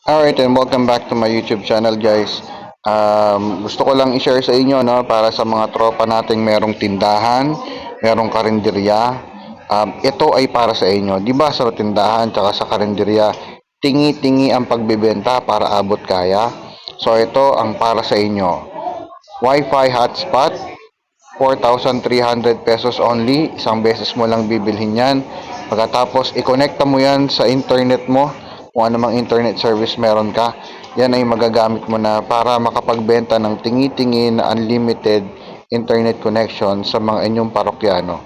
Alright, and welcome back to my YouTube channel, guys. Gusto ko lang i-share sa inyo, no, para sa mga tropa nating merong tindahan, merong karinderya. Ito ay para sa inyo. Di ba sa tindahan tsaka sa karinderya, tingi-tingi ang pagbebenta para abot kaya. So ito ang para sa inyo. Wi-Fi hotspot, 4,300 pesos only. Isang beses mo lang bibilhin yan. Pagkatapos, i-connecta mo yan sa internet mo. Kung ano mang internet service meron ka, yan ay magagamit mo na para makapagbenta ng tingi-tingi na unlimited internet connection sa mga inyong parokyano.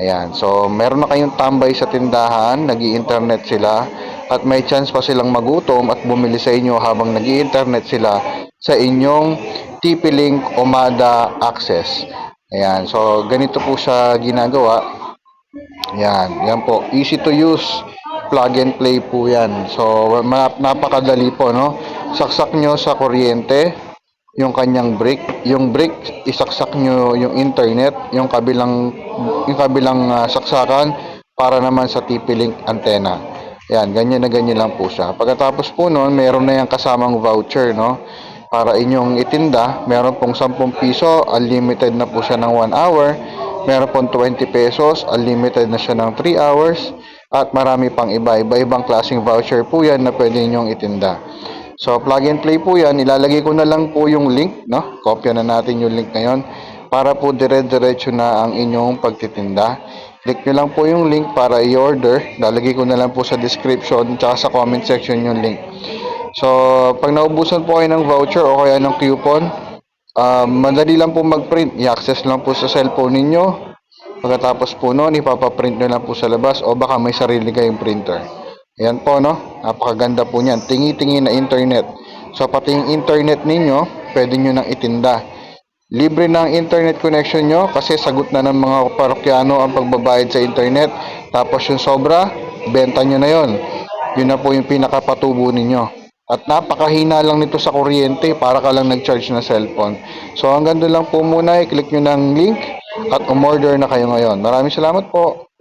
Ayan, so meron na kayong tambay sa tindahan, nag-i-internet sila, at may chance pa silang magutom at bumili sa inyo habang nag-i-internet sila sa inyong TP-Link Omada Access. Ayan, so ganito po siya ginagawa. Yan po, easy to use, plug and play po yan. So napakadali po, no? Saksak nyo sa kuryente yung kanyang brick. Yung brick, isaksak nyo yung internet, yung kabilang saksakan para naman sa TP-Link antenna. Yan, ganyan na ganyan lang po siya. Pagkatapos po noon, meron na yung kasamang voucher, no? Para inyong itinda, meron pong 10 piso, unlimited na po siya ng 1 hour. Meron pong 20 pesos, unlimited na siya ng 3 hours. At marami pang iba-ibang klaseng voucher po yan na pwede inyong itinda. So, plug and play po yan. Ilalagay ko na lang po yung link, no? Kopya na natin yung link ngayon para po dire-diretso na ang inyong pagtitinda. Click nyo lang po yung link para i-order. Lalagay ko na lang po sa description tsaka sa comment section yung link. So, pag naubusan po kayo ng voucher o kaya ng coupon, madali lang po mag-print. I-access lang po sa cellphone ninyo. Pagkatapos po noon, ipapaprint nyo lang po sa labas o baka may sarili kayong printer. Ayan po, no? Napakaganda po niyan. Tingi-tingi na internet. So, pati yung internet ninyo, pwede nyo nang itinda. Libre na ang internet connection nyo kasi sagot na ng mga parokyano ang pagbabayad sa internet. Tapos yung sobra, benta nyo na yon. Yun na po yung pinakapatubo ninyo. At napakahina lang nito sa kuryente para ka lang nag-charge na cellphone. So hanggang doon lang po muna, i-click nyo ng link at umorder na kayo ngayon. Maraming salamat po.